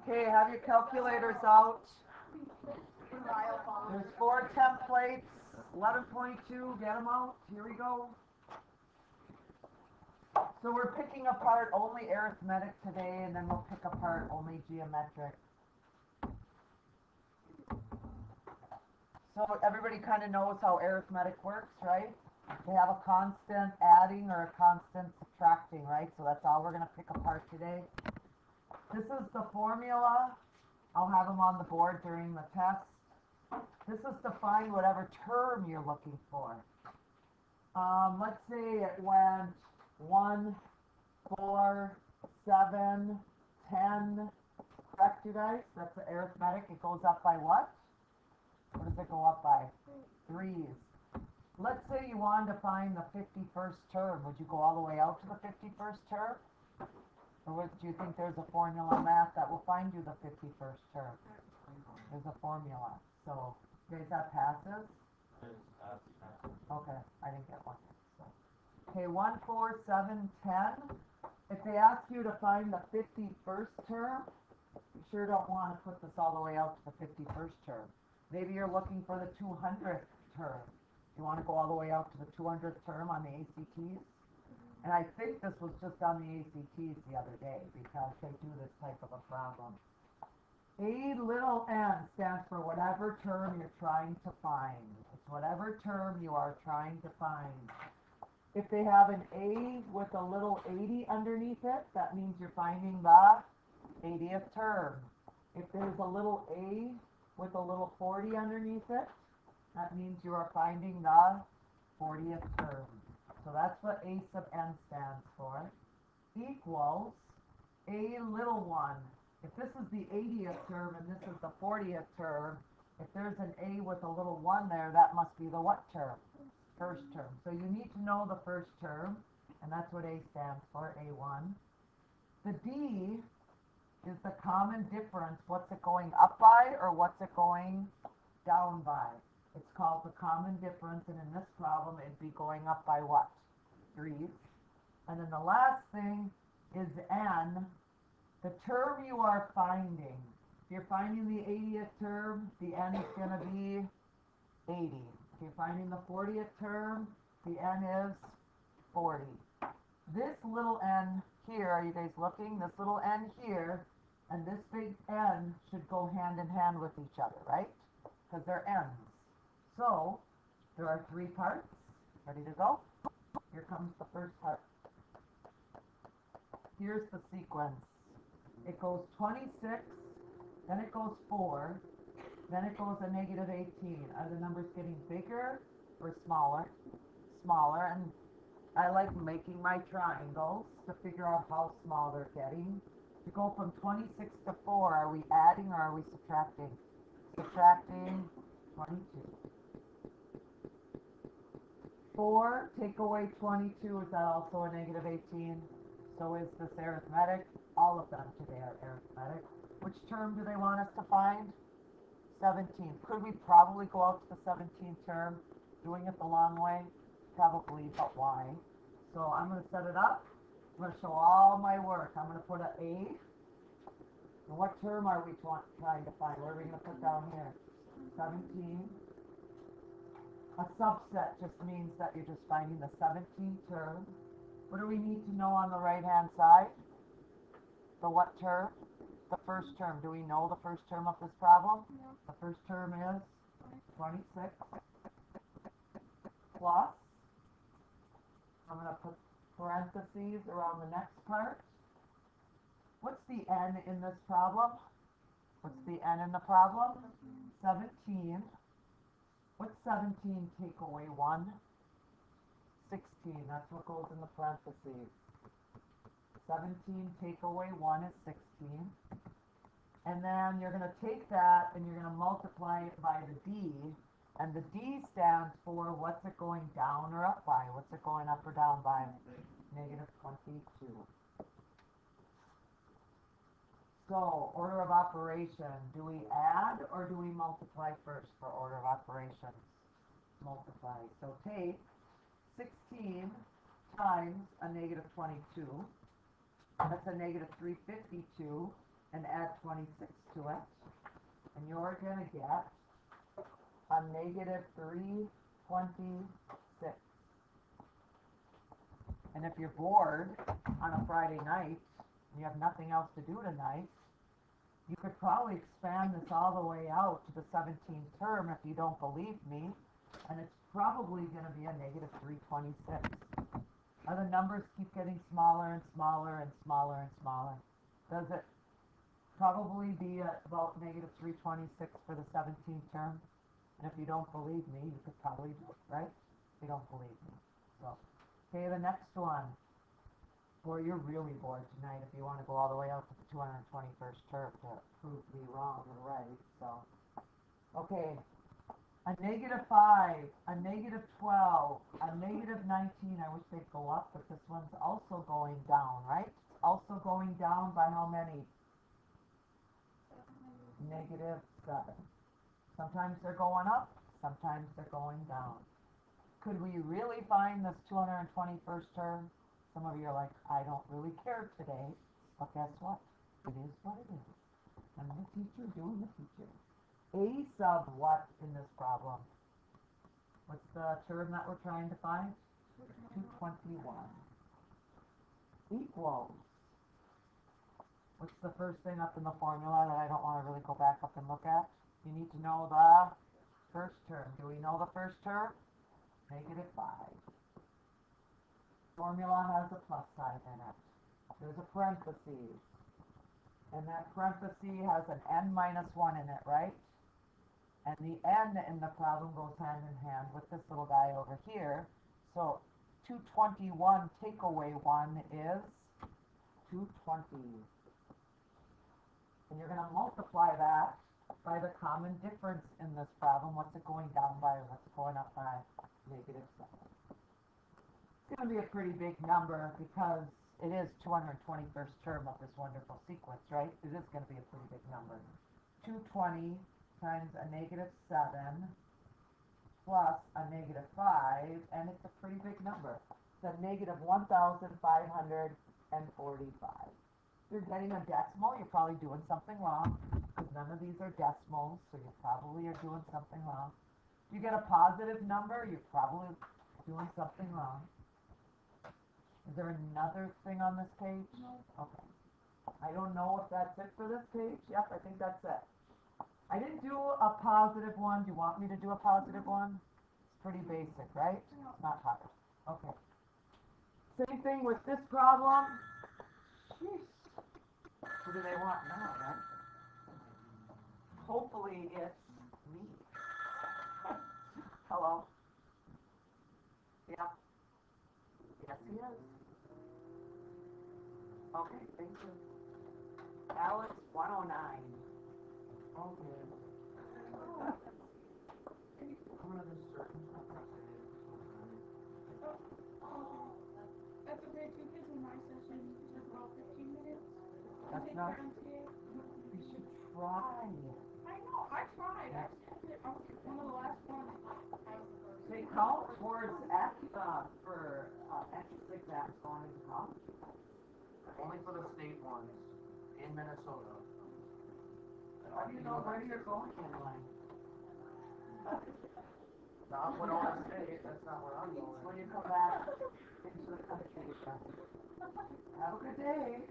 Okay, have your calculators out. There's 4 templates. 11.2, get them out. Here we go. So we're picking apart only arithmetic today, and then we'll pick apart only geometric. So everybody kind of knows how arithmetic works, right? They have a constant adding or a constant subtracting, right? So that's all we're going to pick apart today. This is the formula. I'll have them on the board during the test. This is to find whatever term you're looking for. Let's say it went 1, 4, 7, 10. Correct, you guys? That's the arithmetic. It goes up by what? What does it go up by? 3s. Let's say you wanted to find the 51st term. Would you go all the way out to the 51st term? Or do you think there's a formula in math that will find you the 51st term? There's a formula. So, you guys have passes? Okay, I didn't get one. So. Okay, 1, 4, 7, 10. If they ask you to find the 51st term, you sure don't want to put this all the way out to the 51st term. Maybe you're looking for the 200th term. You want to go all the way out to the 200th term on the ACTs? And I think this was just on the ACTs the other day because they do this type of a problem. A little n stands for whatever term you're trying to find. It's whatever term you are trying to find. If they have an A with a little 80 underneath it, that means you're finding the 80th term. If there's a little a with a little 40 underneath it, that means you are finding the 40th term. So that's what a sub n stands for. Equals a little 1. If this is the 80th term and this is the 40th term, if there's an a with a little 1 there, that must be the what term? First term. So you need to know the first term, and that's what a stands for, a1. The d is the common difference. What's it going up by or what's it going down by? It's called the common difference, and in this problem it'd be going up by what? 3. And then the last thing is n, the term you are finding. If you're finding the 80th term, the n is going to be 80. If you're finding the 40th term, the n is 40. This little n here, are you guys looking? This little n here and this big N should go hand in hand with each other, right? Because they're N's. So, there are 3 parts. Ready to go? Here comes the first part. Here's the sequence. It goes 26, then it goes 4, then it goes a negative 18. Are the numbers getting bigger or smaller? Smaller. And I like making my triangles to figure out how small they're getting. To go from 26 to 4, are we adding or are we subtracting? Subtracting 22. 4, take away 22, is that also a negative 18? So is this arithmetic? All of them today are arithmetic. Which term do they want us to find? 17. Could we probably go out to the 17th term, doing it the long way? Probably, but why? So I'm going to set it up. I'm going to show all my work. I'm going to put an A. And what term are we trying to find? What are we going to put down here? 17. A subset just means that you're just finding the 17th term. What do we need to know on the right-hand side? The what term? The first term. Do we know the first term of this problem? No. The first term is 26 plus. I'm going to put parentheses around the next part. What's the n in this problem? What's the n in the problem? 17. What's 17 take away 1? 16. That's what goes in the parentheses. 17 take away 1 is 16. And then you're going to take that and you're going to multiply it by the d. And the d stands for what's it going down or up by? What's it going up or down by? Negative 22. So, order of operation. Do we add or do we multiply first for order of operations? Multiply. So take 16 times a negative 22. That's a negative 352. and add 26 to it, and you're going to get a negative 326. And if you're bored on a Friday night, and you have nothing else to do tonight, you could probably expand this all the way out to the 17th term if you don't believe me, and it's probably going to be a negative 326. Are the numbers keep getting smaller and smaller and smaller and smaller? Does it probably be about negative 326 for the 17th term? And if you don't believe me, you could probably do it, right? If you don't believe me. So, okay, the next one. Or you're really bored tonight if you want to go all the way out to the 221st term to prove me wrong or right. So, okay, a negative 5, a negative 12, a negative 19. I wish they'd go up, but this one's also going down, right? It's also going down by how many? Negative 7. Sometimes they're going up, sometimes they're going down. Could we really find this 221st term? Some of you are like, I don't really care today, but guess what? It is what it is. I'm the teacher doing the teaching. A sub what in this problem? What's the term that we're trying to find? 221. Equals. What's the first thing up in the formula that I don't want to really go back up and look at? You need to know the first term. Do we know the first term? Negative 5. Formula has a plus sign in it. There's a parenthesis. And that parenthesis has an n minus 1 in it, right? And the n in the problem goes hand in hand with this little guy over here. So 221 take away 1 is 220. And you're going to multiply that by the common difference in this problem. What's it going down by? What's it going up by? Negative 7. It's going to be a pretty big number because it is 221st term of this wonderful sequence, right? It is going to be a pretty big number. 220 times a negative 7 plus a negative 5, and it's a pretty big number. It's a negative 1,545. If you're getting a decimal, you're probably doing something wrong, because none of these are decimals, so you probably are doing something wrong. If you get a positive number, you're probably doing something wrong. Is there another thing on this page? No. Okay. I don't know if that's it for this page. Yep, I think that's it. I didn't do a positive one. Do you want me to do a positive one? It's pretty basic, right? No. Not hard. Okay. Same thing with this problem. Jeez. What do they want now, right? Hopefully it's me. Hello? Yeah. Yes, he is. Okay, thank you. Alex 109. Okay. One of the certain That's okay too, because in my session took about 15 minutes. That's not. You should try. I know, I tried. I was one of the last ones. They count towards for entrance exams going into college. Only for the state ones in Minnesota. How do you know where you're going in line? Not what I say, that's not where I'm going. When you come back into the country, have a good day. He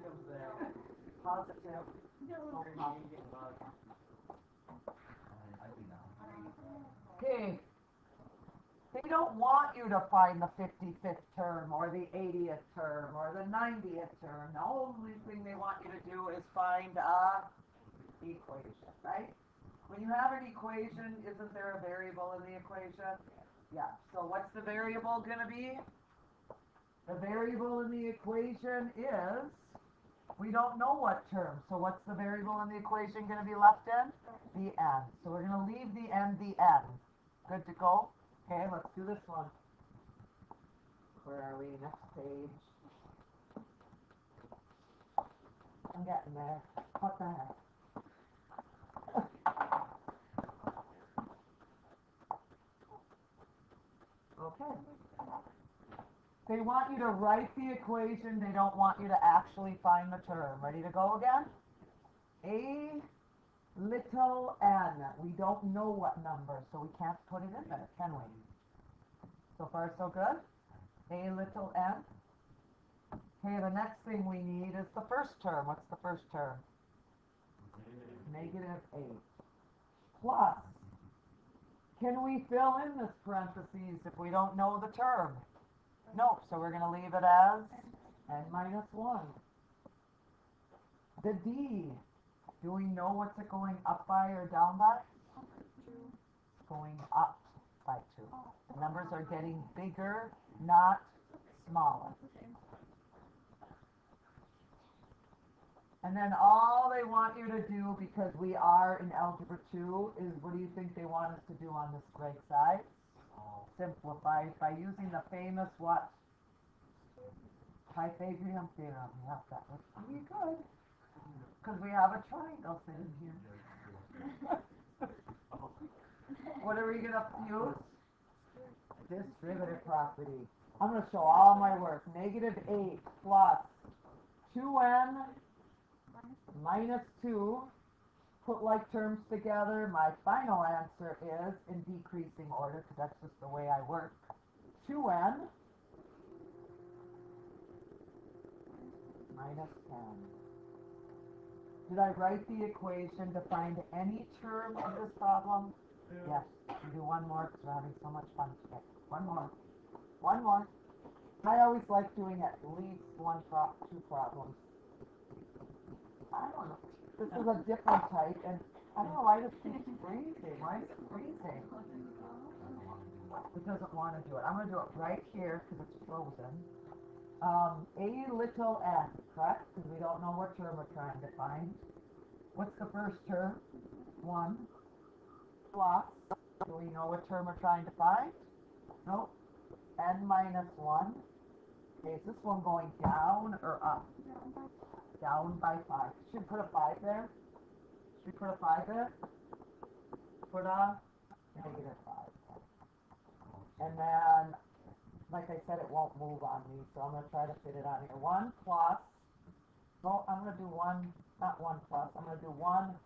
comes there. Positive. Okay. They don't want you to find the 55th term or the 80th term or the 90th term. The only thing they want you to do is find a equation, right? When you have an equation, isn't there a variable in the equation? Yeah. So what's the variable going to be? The variable in the equation is, we don't know what term. So what's the variable in the equation going to be left in? The n. So we're going to leave the n the n. Good to go? Okay, let's do this one. Where are we? Next page. I'm getting there. What the heck? Okay. They want you to write the equation. They don't want you to actually find the term. Ready to go again? A little n. We don't know what number, so we can't put it in there, can we? So far, so good? A little n. Okay, the next thing we need is the first term. What's the first term? Negative 8. Plus, can we fill in this parentheses if we don't know the term? Nope, so we're going to leave it as n minus 1. The D, do we know what's it going up by or down by? It's going up by 2. The numbers are getting bigger, not smaller. And then all they want you to do, because we are in Algebra 2, is what do you think they want us to do on this right side? Simplify it by using the famous what? Pythagorean theorem. Yep, that was pretty good. Because we have a triangle sitting here. What are we going to use? Distributive property. I'm going to show all my work. Negative 8 plus 2n minus 2. Put like terms together. My final answer is in decreasing order, because that's just the way I work. 2n minus 10. Did I write the equation to find any term of this problem? Yes. We'll do one more because we're having so much fun today. One more. One more. I always like doing at least two problems. I don't know. This is a different type, and I don't know why this keeps freezing. Why is it freezing? It doesn't want to do it. I'm going to do it right here because it's frozen. A little n, correct? Because we don't know what term we're trying to find. What's the first term? 1 plus. Do we know what term we're trying to find? Nope. N minus 1. Okay, is this one going down or up? Down by 5. Should we put a 5 there? Should we put a 5 there? Put a negative 5. And then, like I said, it won't move on me, so I'm going to try to fit it on here. 1 plus, well, I'm going to do 1, not 1 plus, I'm going to do 1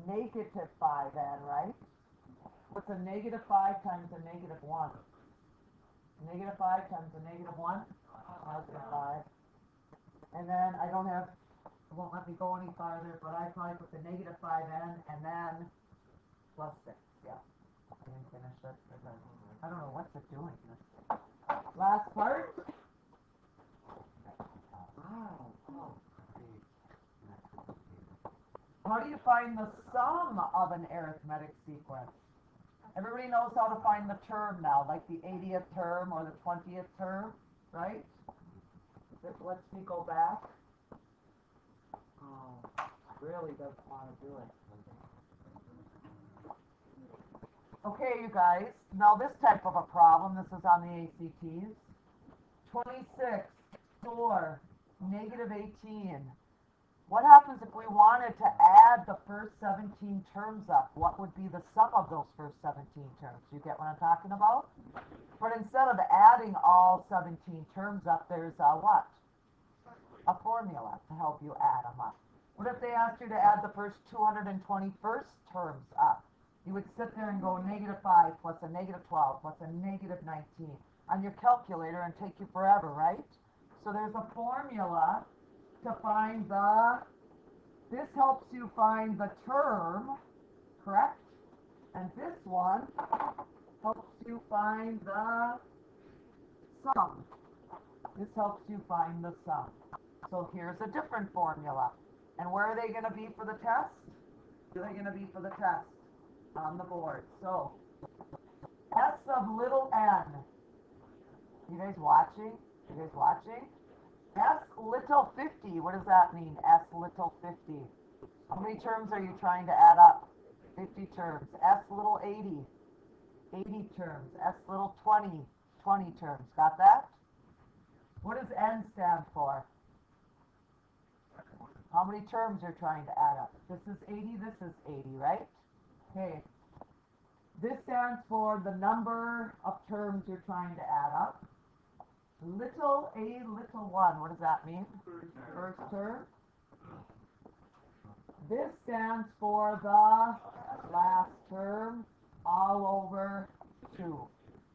negative 5n, right? What's a negative 5 times a negative 1? Negative 5 times a negative 1? Positive 5. And then I don't have, it won't let me go any farther, but I probably put the negative 5n and then plus 6, yeah. I didn't finish it because I don't know what's it doing. Last part. How do you find the sum of an arithmetic sequence? Everybody knows how to find the term now, like the 80th term or the 20th term, right? Let's me go back. Oh, really doesn't want to do it. Okay, you guys, now this type of a problem, this is on the ACTs. 26, 4, negative 18. What happens if we wanted to add the first 17 terms up? What would be the sum of those first 17 terms? You get what I'm talking about? But instead of adding all 17 terms up, there's a what? A formula to help you add them up. What if they asked you to add the first 221st terms up? You would sit there and go negative 5 plus a negative 12 plus a negative 19 on your calculator and take you forever, right? So there's a formula to find this helps you find the term, correct? And this one helps you find the sum. This helps you find the sum. So here's a different formula. And where are they going to be for the test? Where are they going to be for the test? On the board. So, S of little n. You guys watching? You guys watching? S little 50. What does that mean? S little 50. How many terms are you trying to add up? 50 terms. S little 80. 80 terms. S little 20. 20 terms. Got that? What does N stand for? How many terms you're trying to add up? This is 80, this is 80, right? Okay. This stands for the number of terms you're trying to add up. Little a little 1, what does that mean? First term. This stands for the last term all over 2.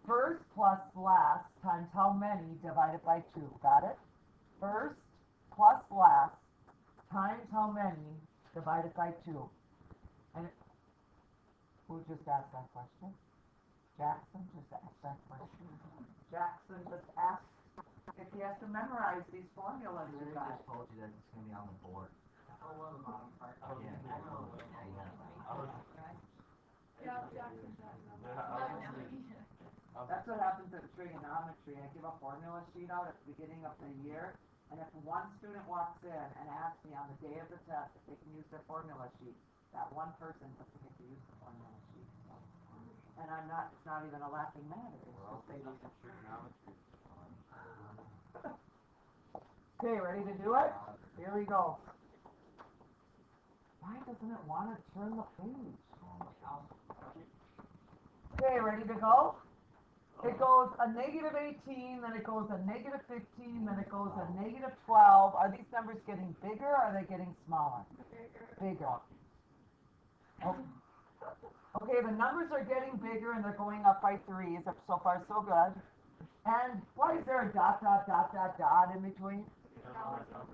First plus last times how many divided by 2. Got it? First plus last times how many divided by 2. And who just asked that question? Jackson just asked that question. Jackson just asked if he has to memorize these formulas you I got. just told you that it's gonna be on the board. Yeah, Jackson. That's what happens in trigonometry. I give a formula sheet out at the beginning of the year, and if one student walks in and asks me on the day of the test if they can use their formula sheet, that one person doesn't get to use the formula sheet. And it's not even a laughing matter. Well, they know some trigonometry. Okay, ready to do it? Here we go. Why doesn't it want to turn the page? Okay, ready to go? It goes a negative 18, then it goes a negative 15, then it goes a negative 12. Are these numbers getting bigger or are they getting smaller? Bigger. Okay, the numbers are getting bigger and they're going up by 3s. So far, so good. And why is there a dot in between?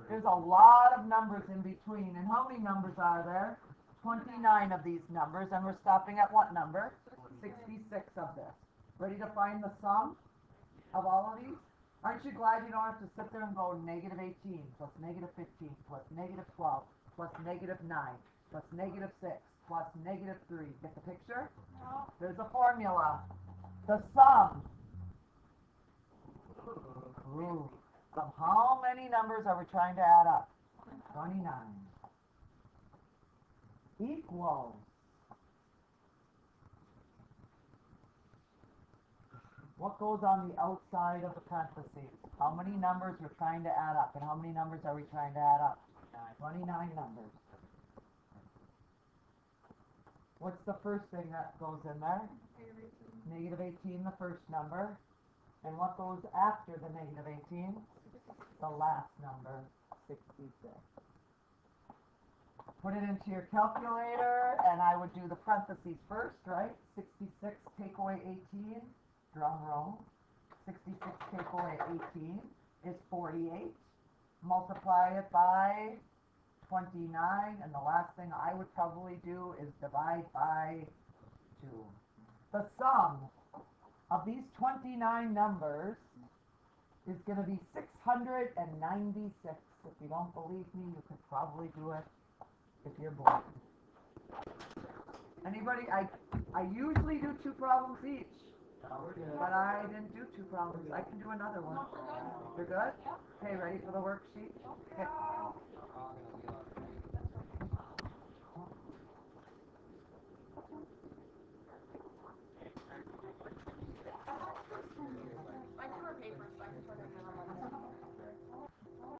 There's a lot of numbers in between. And how many numbers are there? 29 of these numbers. And we're stopping at what number? 66 of this. Ready to find the sum of all of these? Aren't you glad you don't have to sit there and go negative 18 plus negative 15 plus negative 12 plus negative 9 plus negative 6 plus negative 3. Get the picture? There's a formula. The sum of how many numbers are we trying to add up? 29. Equals. What goes on the outside of the parentheses? How many numbers we're trying to add up? And how many numbers are we trying to add up? 29 numbers. What's the first thing that goes in there? Negative 18, the first number. And what goes after the negative 18? The last number, 66. Put it into your calculator, and I would do the parentheses first, right? 66 take away 18, drum roll. 66 take away 18 is 48. Multiply it by 29, and the last thing I would probably do is divide by 2. The sum of these 29 numbers is going to be 696. If you don't believe me, you could probably do it if you're bored. Anybody? I usually do 2 problems each, but I didn't do 2 problems. I can do another one. You're good? Okay, ready for the worksheet? Okay. My two are papers, so I can turn them in.